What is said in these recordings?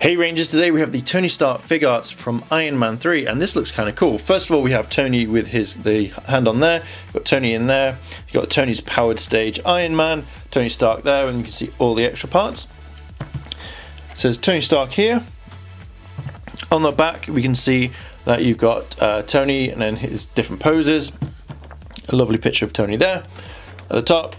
Hey Rangers, today we have the Tony Stark Figuarts from Iron Man 3, and this looks kind of cool. First of all, we have Tony with the hand on there, you've got Tony in there, you've got Tony's powered stage Iron Man, Tony Stark there, and you can see all the extra parts. It says Tony Stark here. On the back we can see that you've got Tony and then his different poses. A lovely picture of Tony there. At the top,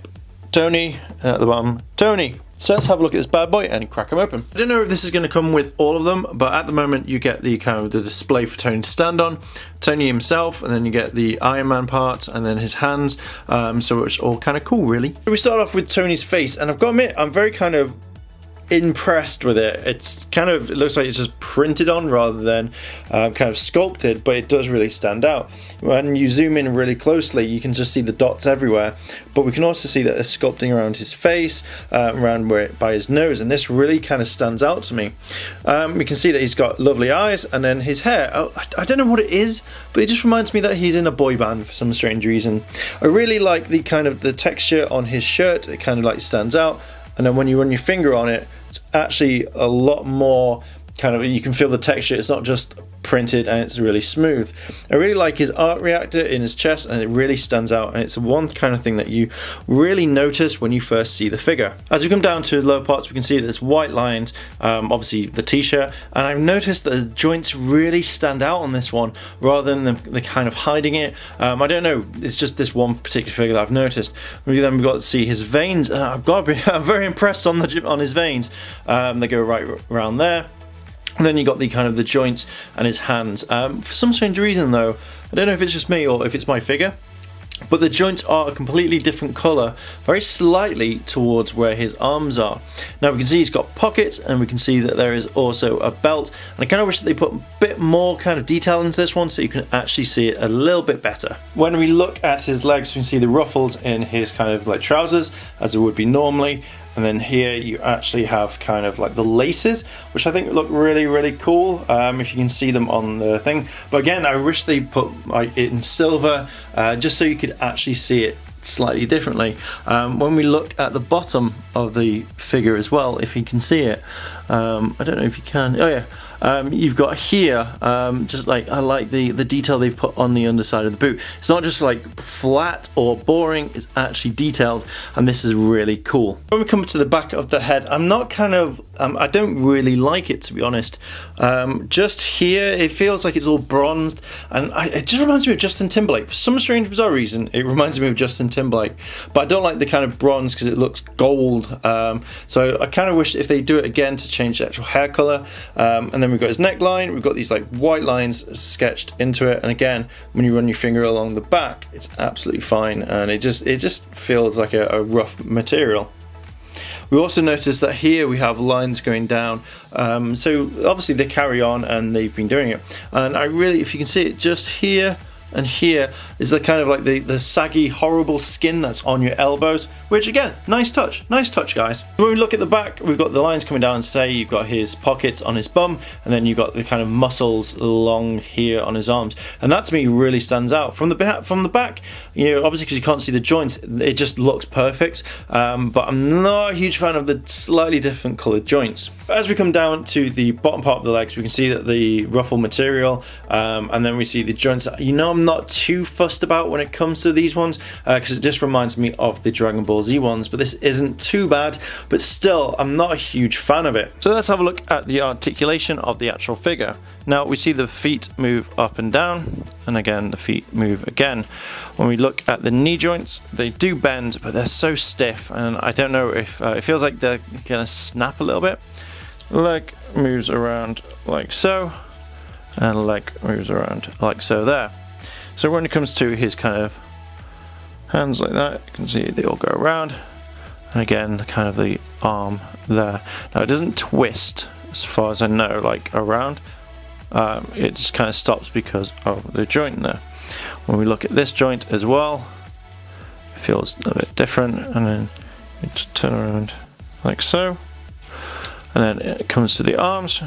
Tony, and at the bottom, Tony. So let's have a look at this bad boy and crack them open. I don't know if this is going to come with all of them, but at the moment you get the kind of the display for Tony to stand on, Tony himself, and then you get the Iron Man parts and then his hands. So it's all kind of cool, really. So we start off with Tony's face, and I've got to admit, I'm very kind of impressed with it. It looks like it's just printed on rather than kind of sculpted, but it does really stand out. When you zoom in really closely, you can just see the dots everywhere, but we can also see that they're sculpting around his face, around by his nose, and this really kind of stands out to me. We can see that he's got lovely eyes, and then his hair, I don't know what it is, but it just reminds me that he's in a boy band for some strange reason. I really like the kind of the texture on his shirt. It kind of like stands out, and then when you run your finger on it, it's actually a lot more kind of, you can feel the texture. It's not just printed and it's really smooth. I really like his arc reactor in his chest, and it really stands out, and it's one kind of thing that you really notice when you first see the figure. As we come down to the lower parts, we can see there's white lines, obviously the t-shirt, and I've noticed that the joints really stand out on this one rather than the kind of hiding it. I don't know, it's just this one particular figure that I've noticed. Then we've got to see his veins, and I'm very impressed on his veins. They go right around there. And then you got the kind of the joints and his hands. For some strange reason though, I don't know if it's just me or if it's my figure, but the joints are a completely different colour, very slightly towards where his arms are. Now we can see he's got pockets, and we can see that there is also a belt, and I kind of wish that they put a bit more kind of detail into this one so you can actually see it a little bit better. When we look at his legs, we can see the ruffles in his kind of like trousers, as it would be normally. And then here you actually have kind of like the laces, which I think look really, really cool, if you can see them on the thing. But again, I wish they put it in silver, just so you could actually see it slightly differently. When we look at the bottom of the figure as well, if you can see it, I don't know if you can, oh yeah. You've got here, just like, I like the detail they've put on the underside of the boot. It's not just like flat or boring, it's actually detailed, and this is really cool. When we come to the back of the head, I'm not kind of, I don't really like it, to be honest. Just here, it feels like it's all bronzed, and it just reminds me of Justin Timberlake. For some strange, bizarre reason, it reminds me of Justin Timberlake, but I don't like the kind of bronze because it looks gold. So I kind of wish if they do it again to change the actual hair color. And then we've got his neckline, we've got these like white lines sketched into it, and again, when you run your finger along the back, it's absolutely fine, and it just feels like a rough material. We also notice that here we have lines going down, so obviously they carry on and they've been doing it, and I really, if you can see it just here and here, is the kind of like the saggy, horrible skin that's on your elbows, which again, nice touch guys. When we look at the back, we've got the lines coming down, say you've got his pockets on his bum, and then you've got the kind of muscles along here on his arms, and that to me really stands out. From the back, you know, obviously because you can't see the joints, it just looks perfect, but I'm not a huge fan of the slightly different coloured joints. As we come down to the bottom part of the legs, we can see that the ruffle material, and then we see the joints. You know, I'm not too fussed about when it comes to these ones, because it just reminds me of the Dragon Ball Z ones, but this isn't too bad, but still I'm not a huge fan of it. So let's have a look at the articulation of the actual figure. Now we see the feet move up and down, and again the feet move again. When we look at the knee joints, they do bend, but they're so stiff, and I don't know if it feels like they're gonna snap a little bit. Leg moves around like so, and leg moves around like so there. So when it comes to his kind of hands like that, you can see they all go around, and again the kind of the arm there. Now it doesn't twist as far as I know, like around, it just kind of stops because of the joint there. When we look at this joint as well, it feels a bit different, and then you just turn around like so, and then it comes to the arms.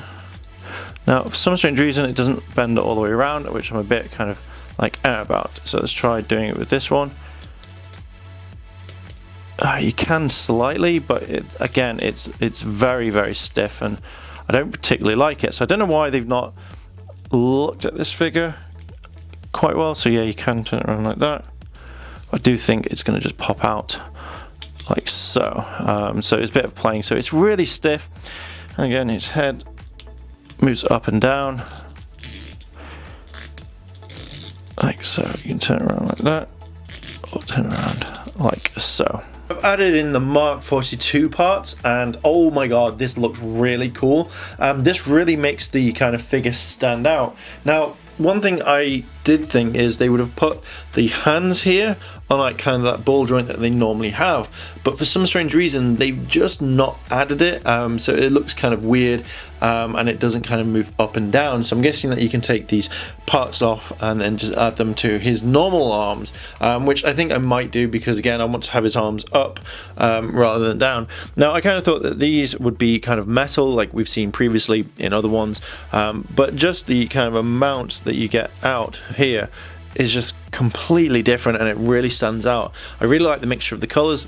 Now for some strange reason it doesn't bend all the way around, which I'm a bit kind of like about, so let's try doing it with this one. You can slightly, but again it's very, very stiff, and I don't particularly like it. So I don't know why they've not looked at this figure quite well. So yeah, you can turn it around like that. I do think it's going to just pop out like so. So it's a bit of playing. So it's really stiff. And again, his head moves up and down like so. You can turn it around like that, or turn around like so. I've added in the Mark 42 parts, and oh my god, this looks really cool. This really makes the kind of figure stand out. Now, one thing I did think is they would have put the hands here on like kind of that ball joint that they normally have, but for some strange reason they've just not added it, so it looks kind of weird, and it doesn't kind of move up and down. So I'm guessing that you can take these parts off and then just add them to his normal arms, which I think I might do, because again, I want to have his arms up rather than down. Now, I kind of thought that these would be kind of metal like we've seen previously in other ones, but just the kind of amount that you get out here is just completely different, and it really stands out. I really like the mixture of the colors,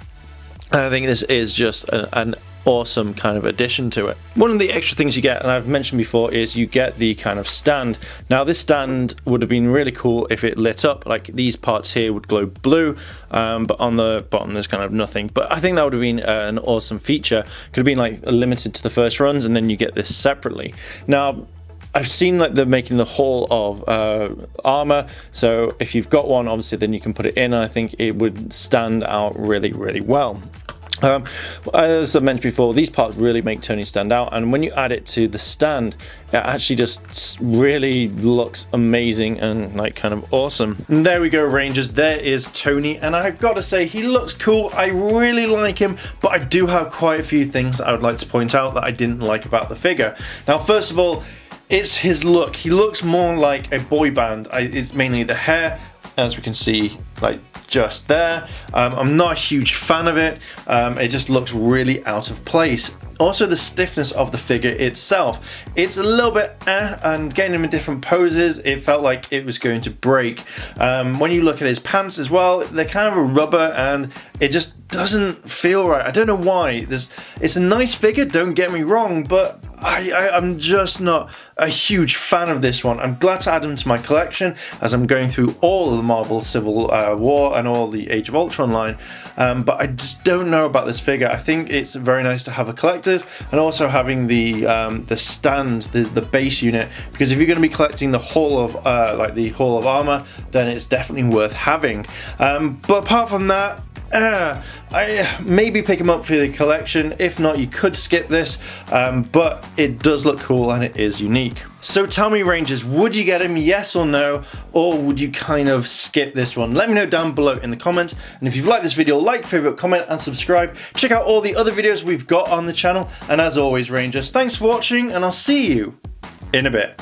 and I think this is just an awesome kind of addition to it. One of the extra things you get, and I've mentioned before, is you get the kind of stand. Now, this stand would have been really cool if it lit up. Like, these parts here would glow blue, but on the bottom there's kind of nothing. But I think that would have been an awesome feature. Could have been like limited to the first runs, and then you get this separately. Now, I've seen like they're making the whole of armor, so if you've got one, obviously then you can put it in, and I think it would stand out really, really well. As I mentioned before, these parts really make Tony stand out, and when you add it to the stand, it actually just really looks amazing and like kind of awesome. And there we go, Rangers, there is Tony, and I've got to say, he looks cool. I really like him, but I do have quite a few things I would like to point out that I didn't like about the figure. Now, first of all, it's his look. He looks more like a boy band. It's mainly the hair, as we can see, like just there. I'm not a huge fan of it. It just looks really out of place. Also, the stiffness of the figure itself, it's a little bit and getting him in different poses, it felt like it was going to break. When you look at his pants as well, they're kind of a rubber, and it just doesn't feel right. I don't know why. It's a nice figure, don't get me wrong, but I'm just not a huge fan of this one. I'm glad to add him to my collection as I'm going through all of the Marvel Civil War and all the Age of Ultron line, but I just don't know about this figure. I think it's very nice to have a collective, and also having the stand, the base unit, because if you're going to be collecting the whole of like the Hall of Armor, then it's definitely worth having. But apart from that, I maybe pick them up for the collection. If not, you could skip this, but it does look cool and it is unique. So tell me, Rangers, would you get him, yes or no, or would you kind of skip this one? Let me know down below in the comments, and if you've liked this video, like, favorite, comment, and subscribe. Check out all the other videos we've got on the channel, and as always, Rangers, thanks for watching, and I'll see you in a bit.